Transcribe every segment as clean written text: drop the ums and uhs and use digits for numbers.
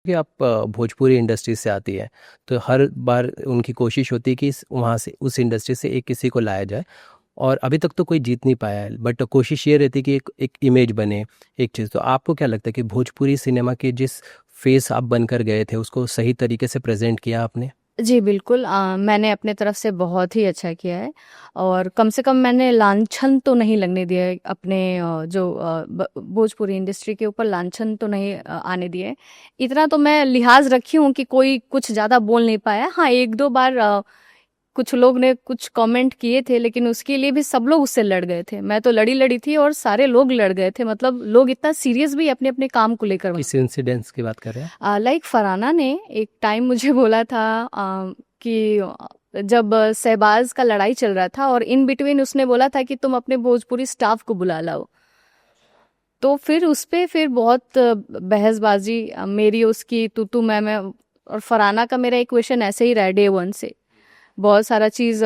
कि आप भोजपुरी इंडस्ट्री से आती है, तो हर बार उनकी कोशिश होती है कि वहाँ से उस इंडस्ट्री से एक किसी को लाया जाए, और अभी तक तो कोई जीत नहीं पाया है, बट कोशिश ये रहती है कि एक इमेज बने, एक चीज़। तो आपको क्या लगता है कि भोजपुरी सिनेमा के जिस फेस आप बनकर गए थे उसको सही तरीके से प्रेजेंट किया आपने? जी, बिल्कुल मैंने अपने तरफ से बहुत ही अच्छा किया है और कम से कम मैंने लांछन तो नहीं लगने दिया है अपने भोजपुरी इंडस्ट्री के ऊपर लांछन तो नहीं आने दिए है। इतना तो मैं लिहाज़ रखी हूँ कि कोई कुछ ज़्यादा बोल नहीं पाया। हाँ, 1-2 बार कुछ लोग ने कुछ कमेंट किए थे, लेकिन उसके लिए भी सब लोग उससे लड़ गए थे। मैं तो लड़ी-लड़ी थी और सारे लोग लड़ गए थे। मतलब लोग इतना सीरियस भी अपने-अपने काम को लेकर किस इंसिडेंट्स की बात कर रहे हैं? लाइक फरहाना ने एक टाइम मुझे बोला था कि जब शहबाज का लड़ाई चल रहा था और इन बिटवीन उसने बोला था कि तुम अपने भोजपुरी स्टाफ को बुला लाओ। तो फिर उस पे फिर बहुत बहसबाजी मेरी उसकी तू मैं और फरहाना का मेरा एक क्वेश्चन ऐसे ही रहा डे वन से। बहुत सारा चीज़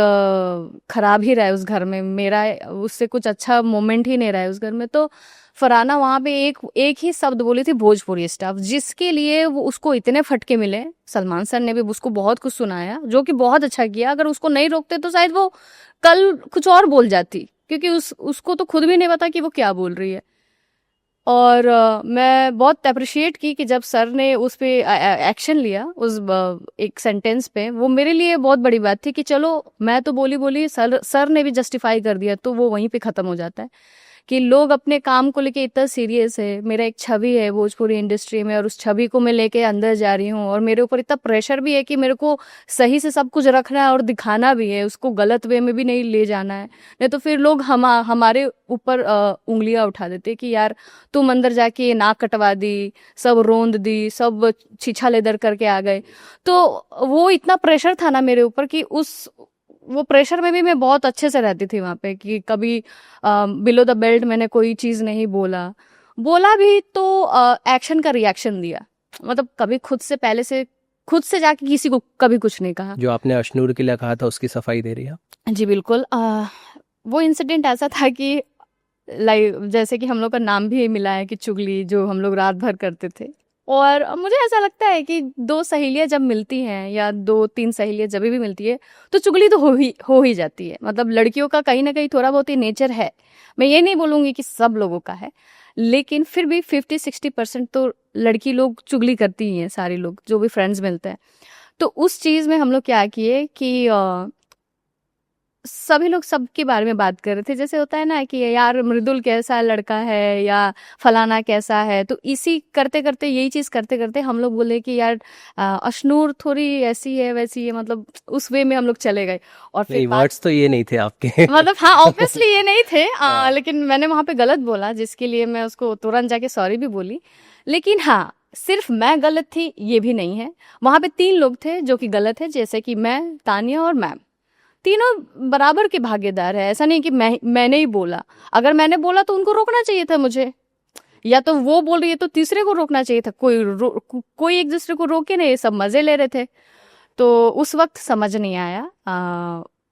खराब ही रहा है उस घर में, मेरा उससे कुछ अच्छा मोमेंट ही नहीं रहा है उस घर में। तो फरहाना वहाँ पे एक एक ही शब्द बोली थी भोजपुरी स्टाफ, जिसके लिए वो उसको इतने फटके मिले। सलमान सर ने भी उसको बहुत कुछ सुनाया, जो कि बहुत अच्छा किया। अगर उसको नहीं रोकते तो शायद वो कल कुछ और बोल जाती, क्योंकि उसको तो खुद भी नहीं पता कि वो क्या बोल रही है। और मैं बहुत अप्रिशिएट की कि जब सर ने उस पे एक्शन लिया उस एक सेंटेंस पे, वो मेरे लिए बहुत बड़ी बात थी कि चलो मैं तो बोली बोली, सर ने भी जस्टिफाई कर दिया, तो वो वहीं पे ख़त्म हो जाता है कि लोग अपने काम को लेके इतना सीरियस है। मेरा एक छवि है भोजपुरी इंडस्ट्री में और उस छवि को मैं लेके अंदर जा रही हूँ, और मेरे ऊपर इतना प्रेशर भी है कि मेरे को सही से सब कुछ रखना है और दिखाना भी है, उसको गलत वे में भी नहीं ले जाना है। नहीं तो फिर लोग हमारे ऊपर उंगलियां उठा देते कि यार तुम अंदर जाके नाक कटवा दी, सब रोंद दी, सब छीछा लेदर करके आ गए। तो वो इतना प्रेशर था ना मेरे ऊपर कि वो प्रेशर में भी मैं बहुत अच्छे से रहती थी वहाँ पे कि कभी बिलो द बेल्ट मैंने कोई चीज़ नहीं बोला। बोला भी तो एक्शन का रिएक्शन दिया। मतलब कभी खुद से जाके किसी को कभी कुछ नहीं कहा। जो आपने अशनूर के लिए कहा था उसकी सफाई दे रही है? जी बिल्कुल। वो इंसिडेंट ऐसा था कि लाइक जैसे कि हम लोग का नाम भी मिला है कि चुगली, जो हम लोग रात भर करते थे। और मुझे ऐसा लगता है कि 2 सहेलियाँ जब मिलती हैं या 2-3 सहेलियाँ जब भी मिलती है, तो चुगली तो हो ही जाती है। मतलब लड़कियों का कहीं न कहीं थोड़ा बहुत ही नेचर है। मैं ये नहीं बोलूँगी कि सब लोगों का है, लेकिन फिर भी 50-60% तो लड़की लोग चुगली करती ही हैं, सारे लोग जो भी फ्रेंड्स मिलते हैं। तो उस चीज़ में हम लोग क्या किए कि सभी लोग सबके बारे में बात कर रहे थे। जैसे होता है ना कि यार मृदुल कैसा लड़का है या फलाना कैसा है, तो इसी करते करते यही चीज़ करते करते हम लोग बोले कि यार अशनूर थोड़ी ऐसी है वैसी है, मतलब उस वे में हम लोग चले गए। और फिर नहीं, बात वर्ड्स तो ये नहीं थे आपके। मतलब हाँ ऑब्वियसली ये नहीं थे हाँ। लेकिन मैंने वहाँ पे गलत बोला, जिसके लिए मैं उसको तुरंत जाके सॉरी भी बोली। लेकिन हाँ, सिर्फ मैं गलत थी ये भी नहीं है। वहाँ पे 3 लोग थे जो कि गलत है, जैसे कि मैं, तानिया और मैम। तीनों बराबर के भागीदार है। ऐसा नहीं कि मैंने ही बोला। अगर मैंने बोला तो उनको रोकना चाहिए था मुझे, या तो वो बोल रही है तो तीसरे को रोकना चाहिए था। कोई एक दूसरे को रोके नहीं, सब मजे ले रहे थे। तो उस वक्त समझ नहीं आया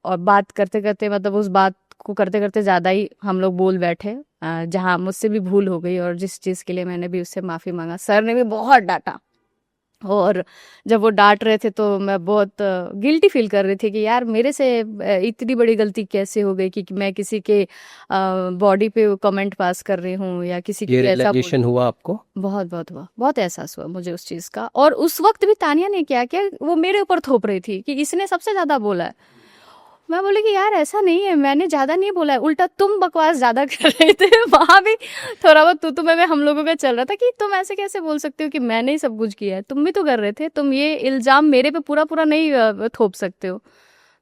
और बात करते करते, मतलब उस बात को करते करते ज्यादा ही हम लोग बोल बैठे, जहाँ मुझसे भी भूल हो गई और जिस चीज के लिए मैंने भी उससे माफी मांगा। सर ने भी बहुत डांटा, और जब वो डांट रहे थे तो मैं बहुत गिल्टी फील कर रही थी कि यार मेरे से इतनी बड़ी गलती कैसे हो गई कि मैं किसी के बॉडी पे कमेंट पास कर रही हूँ या किसी ये की ऐसा बोल। रियलाइजेशन हुआ आपको? बहुत बहुत हुआ, बहुत एहसास हुआ मुझे उस चीज़ का। और उस वक्त भी तानिया ने क्या किया, वो मेरे ऊपर थोप रही थी कि इसने सबसे ज़्यादा बोला है। मैं बोली कि यार ऐसा नहीं है, मैंने ज़्यादा नहीं बोला है, उल्टा तुम बकवास ज़्यादा कर रहे थे। वहाँ भी थोड़ा बहुत तू मैं हम लोगों का चल रहा था कि तुम ऐसे कैसे बोल सकते हो कि मैंने ही सब कुछ किया है, तुम भी तो कर रहे थे, तुम ये इल्ज़ाम मेरे पे पूरा पूरा नहीं थोप सकते हो।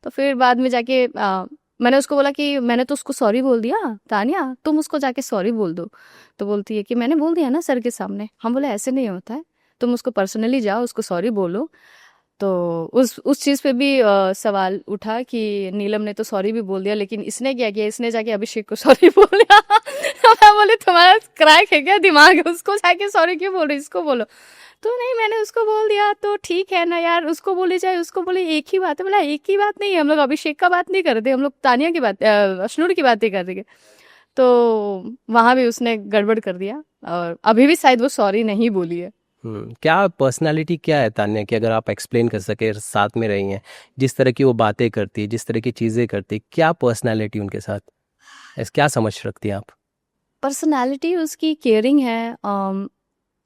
तो फिर बाद में जाके मैंने उसको बोला कि मैंने तो उसको सॉरी बोल दिया, तानिया तुम उसको जाके सॉरी बोल दो। तो बोलती है कि मैंने बोल दिया ना सर के सामने। हम बोले ऐसे नहीं होता है, तुम उसको पर्सनली जाओ, उसको सॉरी बोलो। तो उस चीज़ पे भी सवाल उठा कि नीलम ने तो सॉरी भी बोल दिया, लेकिन इसने क्या किया, इसने जाके अभिषेक को सॉरी बोल दिया। तो मैं बोली तुम्हारा क्रैक है क्या दिमाग, उसको जाके सॉरी क्यों बोल रही, इसको बोलो। तो नहीं मैंने उसको बोल दिया तो ठीक है ना यार, उसको बोली जाए उसको बोले, एक ही बात है। बोला एक ही बात नहीं है, हम लोग अभिषेक का बात नहीं कर रहे थे, हम लोग तानिया की बात अशनूर की बात ही कर रहे थे। तो वहां भी उसने गड़बड़ कर दिया और अभी भी शायद वो सॉरी नहीं बोली है। क्या पर्सनालिटी क्या है तान्या की, अगर आप एक्सप्लेन कर सके, साथ में रही हैं, जिस तरह की वो बातें करती है, जिस तरह की चीज़ें करती है, क्या पर्सनालिटी उनके साथ, क्या समझ रखती हैं आप? पर्सनालिटी उसकी केयरिंग है,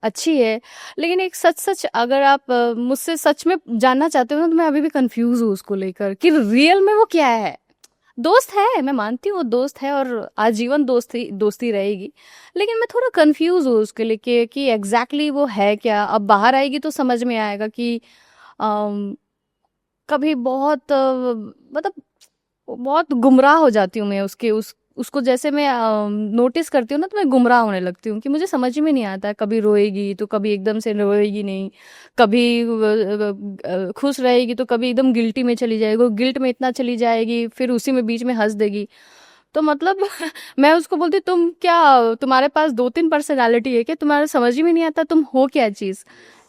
अच्छी है। लेकिन एक सच सच अगर आप मुझसे सच में जानना चाहते हो ना, तो मैं अभी भी कंफ्यूज हूँ उसको लेकर कि रियल में वो क्या है। दोस्त है, मैं मानती हूँ वो दोस्त है और आजीवन दोस्ती दोस्ती रहेगी, लेकिन मैं थोड़ा कंफ्यूज हूँ उसके लिए कि एग्जैक्टली वो है क्या। अब बाहर आएगी तो समझ में आएगा कि अम, कभी बहुत मतलब बहुत गुमराह हो जाती हूँ मैं उसको जैसे मैं नोटिस करती हूँ ना, तो मैं गुमराह होने लगती हूँ कि मुझे समझ में नहीं आता है। कभी रोएगी तो कभी एकदम से रोएगी नहीं, कभी खुश रहेगी तो कभी एकदम गिल्टी में चली जाएगी, वो गिल्ट में इतना चली जाएगी, फिर उसी में बीच में हंस देगी। तो मतलब मैं उसको बोलती, तुम क्या, तुम्हारे पास दो तीन पर्सनालिटी है क्या, तुम्हारा समझ ही में नहीं आता तुम हो क्या चीज़।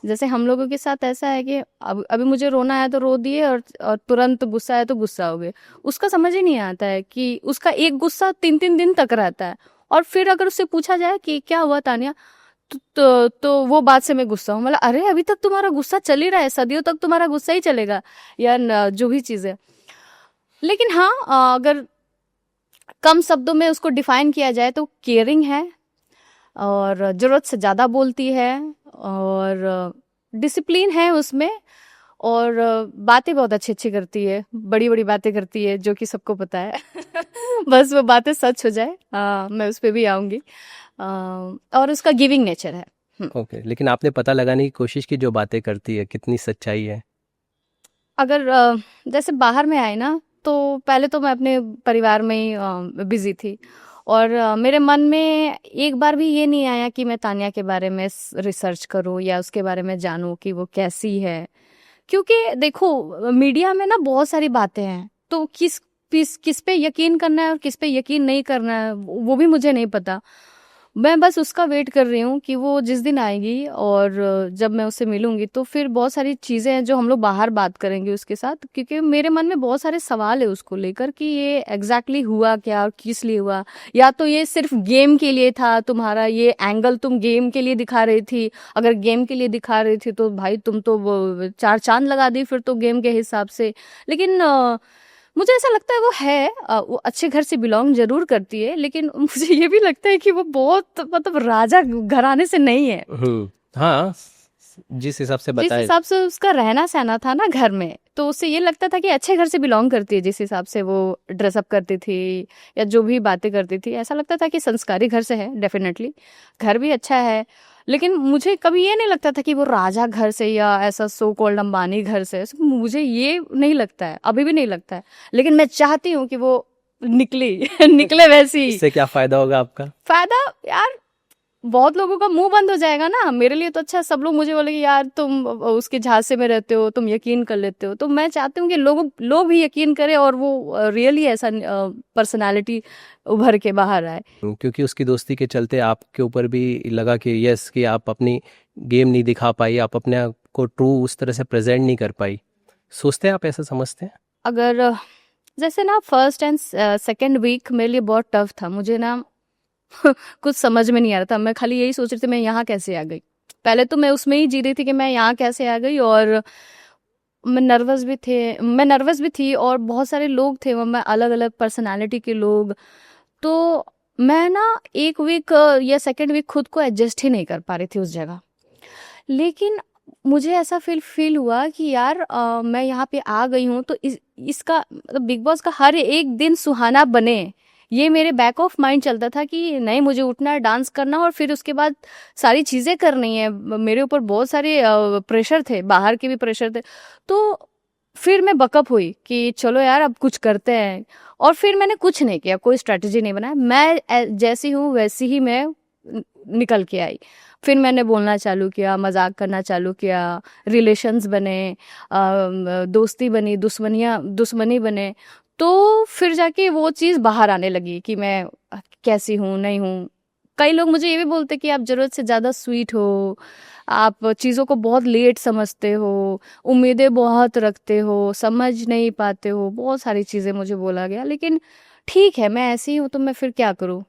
जैसे हम लोगों के साथ ऐसा है कि अब अभी मुझे रोना है तो रो दिए, और तुरंत गुस्सा है तो गुस्सा हो गए। उसका समझ ही नहीं आता है कि उसका एक गुस्सा 3-3 दिन तक रहता है, और फिर अगर उससे पूछा जाए कि क्या हुआ तानिया, तो वो बात से मैं गुस्सा हूँ। मतलब अरे अभी तक तुम्हारा गुस्सा चल ही रहा है, सदियों तक तुम्हारा गुस्सा ही चलेगा, या जो भी चीज़ है। लेकिन हाँ, अगर कम शब्दों में उसको डिफाइन किया जाए तो केयरिंग है, और ज़रूरत से ज़्यादा बोलती है, और डिसिप्लिन है उसमें, और बातें बहुत अच्छी अच्छी करती है, बड़ी बड़ी बातें करती है जो कि सबको पता है। बस वो बातें सच हो जाए, मैं उस पर भी आऊँगी। और उसका गिविंग नेचर है। ओके, लेकिन आपने पता लगाने की कोशिश की जो बातें करती है कितनी सच्चाई है? अगर जैसे बाहर में आए ना, तो पहले तो मैं अपने परिवार में ही बिजी थी, और मेरे मन में एक बार भी ये नहीं आया कि मैं तान्या के बारे में रिसर्च करूं या उसके बारे में जानूं कि वो कैसी है। क्योंकि देखो, मीडिया में ना बहुत सारी बातें हैं, तो किस पे यकीन करना है और किस पे यकीन नहीं करना है वो भी मुझे नहीं पता। मैं बस उसका वेट कर रही हूँ कि वो जिस दिन आएगी, और जब मैं उससे मिलूंगी तो फिर बहुत सारी चीज़ें हैं जो हम लोग बाहर बात करेंगे उसके साथ, क्योंकि मेरे मन में बहुत सारे सवाल है उसको लेकर कि ये एग्जैक्टली हुआ क्या और किस लिए हुआ। या तो ये सिर्फ गेम के लिए था, तुम्हारा ये एंगल तुम गेम के लिए दिखा रही थी। अगर गेम के लिए दिखा रही थी तो भाई तुम तो वो चार चांद लगा दी फिर तो गेम के हिसाब से। लेकिन मुझे ऐसा लगता है वो है, वो अच्छे घर से बिलोंग जरूर करती है, लेकिन मुझे ये भी लगता है कि वो बहुत मतलब राजा घराने से नहीं है। हाँ, जिस हिसाब से जिस बताए। हिसाब से उसका रहना सहना था ना घर में, तो उससे ये लगता था कि अच्छे घर से बिलोंग करती है। जिस हिसाब से वो ड्रेसअप करती थी या जो भी बातें करती थी, ऐसा लगता था कि संस्कारी घर से है। डेफिनेटली घर भी अच्छा है, लेकिन मुझे कभी ये नहीं लगता था कि वो राजा घर से या ऐसा सो कॉल्ड अंबानी घर से। मुझे ये नहीं लगता है, अभी भी नहीं लगता है। लेकिन मैं चाहती हूँ कि वो निकली निकले वैसी। इससे क्या फायदा होगा आपका? फायदा यार, बहुत लोगों का मुंह बंद हो जाएगा ना। मेरे लिए तो अच्छा है, सब लोग मुझे बोलेंगे यार तुम उसके झांसे में रहते हो, तुम यकीन कर लेते हो। तो मैं चाहती हूँ कि लोग भी यकीन करें, और वो रियली ऐसा पर्सनालिटी उभर के बाहर आए। क्योंकि उसकी दोस्ती के चलते आपके ऊपर भी लगा कि यस, कि आप अपनी गेम नहीं दिखा पाई, आप अपने आप को ट्रू उस तरह से प्रेजेंट नहीं कर पाई। सोचते हैं आप, ऐसा समझते हैं? अगर जैसे ना फर्स्ट एंड सेकेंड वीक मेरे लिए बहुत टफ था। मुझे ना कुछ समझ में नहीं आ रहा था, मैं खाली यही सोच रही थी मैं यहाँ कैसे आ गई। पहले तो मैं उसमें ही जी रही थी कि मैं यहाँ कैसे आ गई, और मैं नर्वस भी थी, और बहुत सारे लोग थे वहाँ में, अलग अलग पर्सनालिटी के लोग। तो मैं ना एक वीक या सेकेंड वीक खुद को एडजस्ट ही नहीं कर पा रही थी उस जगह। लेकिन मुझे ऐसा फील हुआ कि यार मैं यहाँ पे आ गई हूँ, तो इसका मतलब बिग बॉस का हर एक दिन सुहाना बने, ये मेरे बैक ऑफ माइंड चलता था कि नहीं, मुझे उठना है, डांस करना, और फिर उसके बाद सारी चीज़ें करनी है। मेरे ऊपर बहुत सारे प्रेशर थे, बाहर के भी प्रेशर थे। तो फिर मैं बकअप हुई कि चलो यार अब कुछ करते हैं। और फिर मैंने कुछ नहीं किया, कोई स्ट्रेटजी नहीं बनाया, मैं जैसी हूँ वैसी ही मैं निकल के आई। फिर मैंने बोलना चालू किया, मजाक करना चालू किया, रिलेशंस बने, दोस्ती बनी, दुश्मनी बने। तो फिर जाके वो चीज़ बाहर आने लगी कि मैं कैसी हूँ, नहीं हूँ। कई लोग मुझे ये भी बोलते कि आप ज़रूरत से ज़्यादा स्वीट हो, आप चीज़ों को बहुत लेट समझते हो, उम्मीदें बहुत रखते हो, समझ नहीं पाते हो। बहुत सारी चीज़ें मुझे बोला गया, लेकिन ठीक है, मैं ऐसी हूँ तो मैं फिर क्या करूँ।